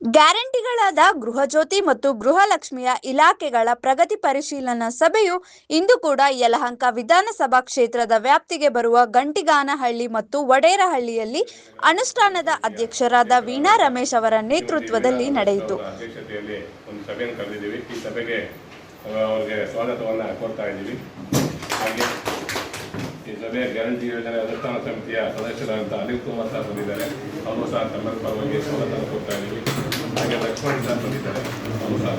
ಗ್ಯಾರಂಟಿಗಳಾದ ಗೃಹಜ್ಯೋತಿ ಮತ್ತು ಗೃಹಲಕ್ಷ್ಮಿಯ ಇಲಾಖೆಗಳ ಪ್ರಗತಿ ಪರಿಶೀಲನಾ ಸಭೆಯು ಇಂದು ಕೂಡ ಯಲಹಂಕ ವಿಧಾನಸಭಾ ಕ್ಷೇತ್ರದ ವ್ಯಾಪ್ತಿಗೆ ಬರುವ ಗಂಟಿಗಾನಹಳ್ಳಿ ಮತ್ತು ವಡೇರಹಳ್ಳಿಯಲ್ಲಿ ಅನುಷ್ಠಾನದ ಅಧ್ಯಕ್ಷರಾದ ವೀಣಾ ರಮೇಶ್ ಅವರ ನೇತೃತ್ವದಲ್ಲಿ ನಡೆಯಿತು. ಈ ಸಭೆಯ ಗ್ಯಾರಂಟಿ ಯೋಜನೆ ಅನುಷ್ಠಾನ ಸಮಿತಿಯ ಸದಸ್ಯರಾದಂಥ ಅನಿಲ್ ಕುಮಾರ್ ಸರ್ ಬಂದಿದ್ದಾರೆ. ಅವರು ಸಹ ತಮ್ಮ ಪರವಾಗಿ ಸ್ವಾಗತ ಕೊಡ್ತಾ ಇದ್ದೀವಿ. ಹಾಗೆ ಲಕ್ಷ್ಮಣ್ ಸರ್ ಬಂದಿದ್ದಾರೆ. ಅವರು ಸಹ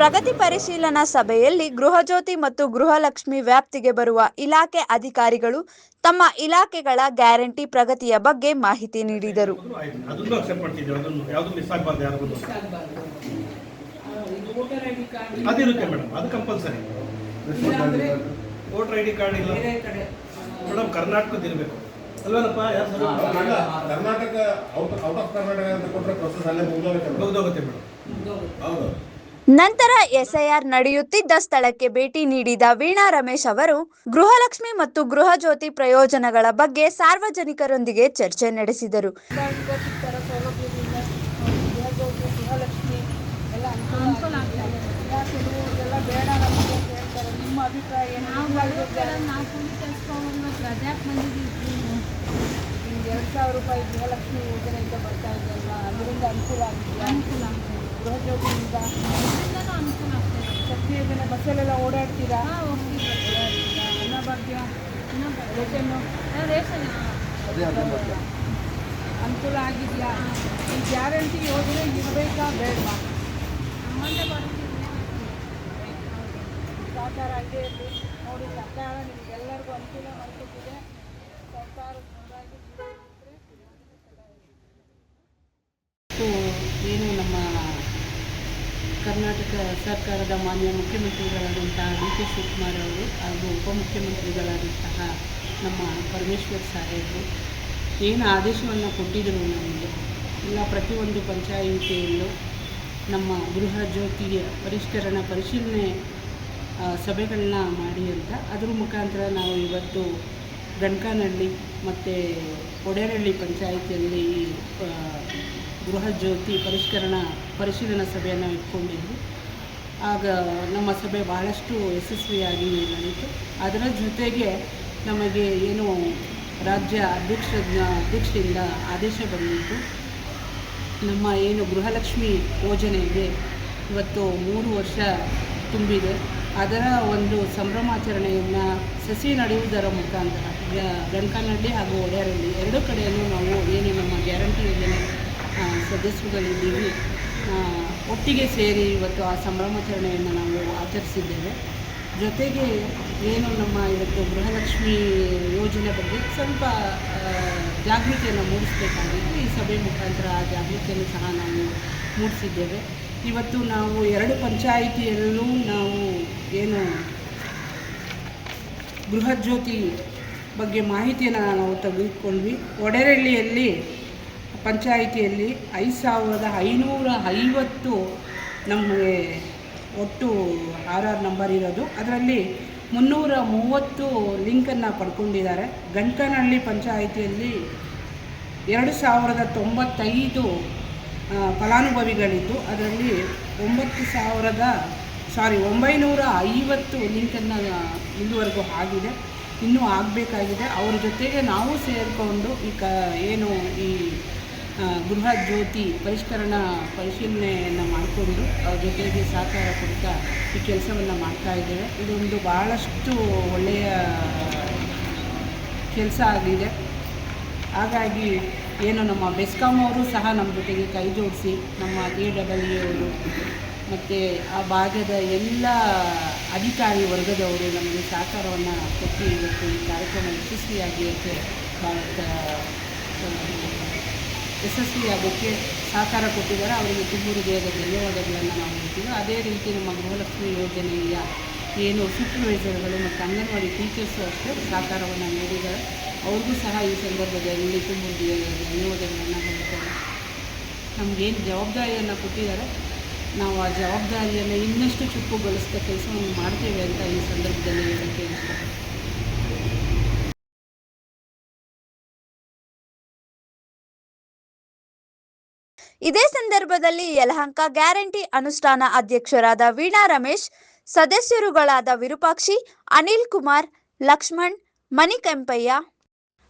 ಪ್ರಗತಿ ಪರಿಶೀಲನಾ ಸಭೆಯಲ್ಲಿ ಗೃಹಜ್ಯೋತಿ ಮತ್ತು ಗೃಹಲಕ್ಷ್ಮಿ ವ್ಯಾಪ್ತಿಗೆ ಬರುವ ಇಲಾಖೆ ಅಧಿಕಾರಿಗಳು ತಮ್ಮ ಇಲಾಖೆಗಳ ಗ್ಯಾರಂಟಿ ಪ್ರಗತಿಯ ಬಗ್ಗೆ ಮಾಹಿತಿ ನೀಡಿದರು. ಅದಿರುತ್ತೆ ಮೇಡಮ್, ಅದು compulsory. Voter I D card ಇಲ್ಲ ಮೇಡಮ್, ಕರ್ನಾಟಕದ ಇರಬೇಕು ಅಲ್ವೇನಪ್ಪ? ಕರ್ನಾಟಕ ಔಟ್ ಆಫ್ ಕರ್ನಾಟಕ ಅಂತ ಕೊಟ್ಟರೆ ಪ್ರೊಸೆಸ್ ಅಲ್ಲೇ ಮುಗಿದೋಗುತ್ತೆ ಮೇಡಮ್. ಹೌದು. ನಂತರ ಎಸ್ಐಆರ್ ನಡೆಯುತ್ತಿದ್ದ ಸ್ಥಳಕ್ಕೆ ಭೇಟಿ ನೀಡಿದ ವೀಣಾ ರಮೇಶ್ ಅವರು ಗೃಹಲಕ್ಷ್ಮಿ ಮತ್ತು ಗೃಹಜ್ಯೋತಿ ಪ್ರಯೋಜನಗಳ ಬಗ್ಗೆ ಸಾರ್ವಜನಿಕರೊಂದಿಗೆ ಚರ್ಚೆ ನಡೆಸಿದರು. ನಿಮ್ಮ ಅಭಿಪ್ರಾಯ ಏನು? ನಾವು ಕೂಲಿ ಕೆಲಸವನ್ನು ರಜಾಕ್ ಬಂದಿದ್ದೀವಿ. 2,000 ರೂಪಾಯಿ ಗೃಹಲಕ್ಷ್ಮಿ ಯೋಜನೆಯಿಂದ ಬರ್ತಾ ಇದೆಯಲ್ಲ, ಅದರಿಂದ ಅನುಕೂಲ ಆಗಿದೆಯಾ? ಅನುಕೂಲ ಆಗ್ತದೆ. ಗೃಹಜ್ಯೋತಿಯಿಂದ ಅನುಕೂಲ ಆಗ್ತದೆ. ಶಕ್ತಿ ಯೋಜನೆ ಬಸ್ಸಲ್ಲೆಲ್ಲ ಓಡಾಡ್ತೀರಾ? ಹೋಗ್ತೀರಾ? ಅನ್ನಭಾಗ್ಯ ರೇಷನ್ ಅನುಕೂಲ ಆಗಿದೆಯಾ? ಈ ಗ್ಯಾರಂಟಿ ಯೋಜನೆ ಇರಬೇಕಾ ಬೇಡವಾ? ಸರ್ಕಾರ ಅಡ್ಡಿಯಲ್ಲಿ ನೋಡಿ, ಸರ್ಕಾರ ನಿಮಗೆಲ್ಲರಿಗೂ ಅನುಕೂಲ ಮಾಡಿಕೊಟ್ಟಿದೆ. ಸರ್ಕಾರ ಏನು ನಮ್ಮ ಕರ್ನಾಟಕ ಸರ್ಕಾರದ ಮಾನ್ಯ ಮುಖ್ಯಮಂತ್ರಿಗಳಾದಂತಹ ಡಿ.ಕೆ. ಶಿವಕುಮಾರ್ ಅವರು ಹಾಗೂ ಉಪಮುಖ್ಯಮಂತ್ರಿಗಳಾದಂತಹ ನಮ್ಮ ಪರಮೇಶ್ವರ್ ಸಾಹೇಬರು ಏನು ಆದೇಶವನ್ನು ಕೊಟ್ಟಿದ್ದರು ನಮಗೆ, ಎಲ್ಲ ಪ್ರತಿಯೊಂದು ಪಂಚಾಯಿತಿಯಲ್ಲೂ ನಮ್ಮ ಗೃಹ ಜ್ಯೋತಿಯ ಪರಿಶೀಲನೆ ಸಭೆಗಳನ್ನ ಮಾಡಿ ಅಂತ ಅದ್ರ ಮುಖಾಂತರ ನಾವು ಇವತ್ತು ಗಣಕನಹಳ್ಳಿ ಮತ್ತು ವಡೇರಹಳ್ಳಿ ಪಂಚಾಯಿತಿಯಲ್ಲಿ ಗೃಹ ಜ್ಯೋತಿ ಪರಿಶೀಲನಾ ಸಭೆಯನ್ನು ಇಟ್ಕೊಂಡಿದ್ವಿ. ಆಗ ನಮ್ಮ ಸಭೆ ಭಾಳಷ್ಟು ಯಶಸ್ವಿಯಾಗಿ ನಡೆಯಿತು. ಅದರ ಜೊತೆಗೆ ನಮಗೆ ಏನು ರಾಜ್ಯ ಅಧ್ಯಕ್ಷರಿಂದ ಆದೇಶ ಬಂದಿತ್ತು. ನಮ್ಮ ಏನು ಗೃಹಲಕ್ಷ್ಮಿ ಯೋಜನೆಗೆ ಇವತ್ತು 3 ವರ್ಷ ತುಂಬಿದೆ. ಅದರ ಒಂದು ಸಂಭ್ರಮಾಚರಣೆಯನ್ನು ಸಸಿ ನಡೆಯುವುದರ ಮುಖಾಂತರ ಗಣಕನಹಳ್ಳಿ ಹಾಗೂ ವಡೇರಹಳ್ಳಿ 2 ಕಡೆಯಲ್ಲೂ ನಾವು ಏನು ನಮ್ಮ ಗ್ಯಾರಂಟಿ ಯೋಜನೆ ಸದಸ್ಯರುಗಳಿದ್ದೀವಿ ಒಟ್ಟಿಗೆ ಸೇರಿ ಇವತ್ತು ಆ ಸಂಭ್ರಮಾಚರಣೆಯನ್ನು ನಾವು ಆಚರಿಸಿದ್ದೇವೆ. ಜೊತೆಗೆ ಏನು ನಮ್ಮ ಇವತ್ತು ಗೃಹಲಕ್ಷ್ಮಿ ಯೋಜನೆ ಬಗ್ಗೆ ಸ್ವಲ್ಪ ಜಾಗೃತಿಯನ್ನು ಮೂಡಿಸಬೇಕಾಗಿದ್ದು ಈ ಸಭೆ ಮುಖಾಂತರ ಆ ಜಾಗೃತಿಯನ್ನು ಸಹ ನಾವು ಮೂಡಿಸಿದ್ದೇವೆ. ಇವತ್ತು ನಾವು 2 ಪಂಚಾಯಿತಿಯಲ್ಲೂ ನಾವು ಏನು ಗೃಹಜ್ಯೋತಿ ಬಗ್ಗೆ ಮಾಹಿತಿಯನ್ನು ನಾವು ತೆಗೆದುಕೊಂಡ್ವಿ. ವಡೇರಹಳ್ಳಿಯಲ್ಲಿ ಪಂಚಾಯಿತಿಯಲ್ಲಿ 5,550 ನಮಗೆ ಒಟ್ಟು RR ನಂಬರ್ ಇರೋದು. ಅದರಲ್ಲಿ 330 ಲಿಂಕನ್ನು ಪಡ್ಕೊಂಡಿದ್ದಾರೆ. ಗಣಕನಹಳ್ಳಿ ಪಂಚಾಯಿತಿಯಲ್ಲಿ 2,095 ಫಲಾನುಭವಿಗಳಿದ್ದು ಅದರಲ್ಲಿ 950 ಲಿಂಕನ್ನು ಇಲ್ಲಿವರೆಗೂ ಆಗಿದೆ. ಇನ್ನೂ ಆಗಬೇಕಾಗಿದೆ. ಅವ್ರ ಜೊತೆಗೆ ನಾವು ಸೇರಿಕೊಂಡು ಏನು ಈ ಗೃಹ ಜ್ಯೋತಿ ಪರಿಶೀಲನೆಯನ್ನು ಮಾಡಿಕೊಂಡು ಅವ್ರ ಜೊತೆಗೆ ಸಹಕಾರ ಕೊಡ್ತಾ ಈ ಕೆಲಸವನ್ನು ಮಾಡ್ತಾಯಿದ್ದೇವೆ. ಇದೊಂದು ಭಾಳಷ್ಟು ಒಳ್ಳೆಯ ಕೆಲಸ ಆಗಿದೆ. ಹಾಗಾಗಿ ಏನು ನಮ್ಮ ಬೆಸ್ಕಾಂ ಅವರು ಸಹ ನಮ್ಮ ಜೊತೆಗೆ ಕೈ ಜೋಡಿಸಿ ನಮ್ಮ AWE ಅವರು ಮತ್ತು ಆ ಭಾಗದ ಎಲ್ಲ ಅಧಿಕಾರಿ ವರ್ಗದವರು ನಮಗೆ ಸಹಕಾರವನ್ನು ಕೊಟ್ಟು ಇವತ್ತು ಈ ಕಾರ್ಯಕ್ರಮ ಯಶಸ್ವಿಯಾಗೋಕ್ಕೆ ಸಹಕಾರ ಕೊಟ್ಟಿದ್ದಾರೆ. ಅವರಿಗೆ ತುಂಬ ಹೃದಯದ ಧನ್ಯವಾದಗಳನ್ನು ನಾವು ಹೇಳ್ತೀವಿ. ಅದೇ ರೀತಿ ನಮ್ಮ ಗೃಹಲಕ್ಷ್ಮಿ ಯೋಜನೆಯ ಏನು ಸೂಪರ್ವೈಸರ್ಗಳು ಮತ್ತು ಅಂಗನವಾಡಿ ಟೀಚರ್ಸು ಅಷ್ಟೇ ಸಹಕಾರವನ್ನು ನೀಡಿದ್ದಾರೆ. ಅವ್ರಿಗೂ ಸಹ ಈ ಸಂದರ್ಭದಲ್ಲಿ ತುಂಬ ಧನ್ಯವಾದಗಳನ್ನು ಹೇಳ್ತಾರೆ. ನಮಗೇನು ಜವಾಬ್ದಾರಿಯನ್ನು ಕೊಟ್ಟಿದ್ದಾರೆ, ನಾವು ಆ ಜವಾಬ್ದಾರಿಯನ್ನು ಇನ್ನಷ್ಟು ಚುರುಕುಗೊಳಿಸಿದ ಕೆಲಸವನ್ನು ಮಾಡ್ತೇವೆ ಅಂತ ಈ ಸಂದರ್ಭದಲ್ಲಿ ಹೇಳೋಕ್ಕೆ ಇಷ್ಟಪಡ್ತೀನಿ. ಇದೇ ಸಂದರ್ಭದಲ್ಲಿ ಯಲಹಂಕ ಗ್ಯಾರಂಟಿ ಅನುಷ್ಠಾನ ಅಧ್ಯಕ್ಷರಾದ ವೀಣಾ ರಮೇಶ್, ಸದಸ್ಯರುಗಳಾದ ವಿರೂಪಾಕ್ಷಿ, ಅನಿಲ್ ಕುಮಾರ್, ಲಕ್ಷ್ಮಣ್, ಮಣಿಕೆಂಪಯ್ಯ,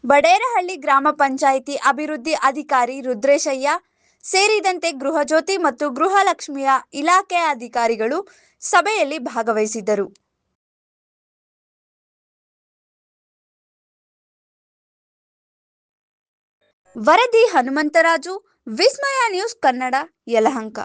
ಬಡೇರಹಳ್ಳಿ ಗ್ರಾಮ ಪಂಚಾಯಿತಿ ಅಭಿವೃದ್ಧಿ ಅಧಿಕಾರಿ ರುದ್ರೇಶಯ್ಯ ಸೇರಿದಂತೆ ಗೃಹಜ್ಯೋತಿ ಮತ್ತು ಗೃಹಲಕ್ಷ್ಮಿಯ ಇಲಾಖೆ ಅಧಿಕಾರಿಗಳು ಸಭೆಯಲ್ಲಿ ಭಾಗವಹಿಸಿದ್ದರು. ವರದಿ ಹನುಮಂತರಾಜು, ವಿಸ್ಮಯ ನ್ಯೂಸ್ ಕನ್ನಡ, ಯಲಹಂಕ.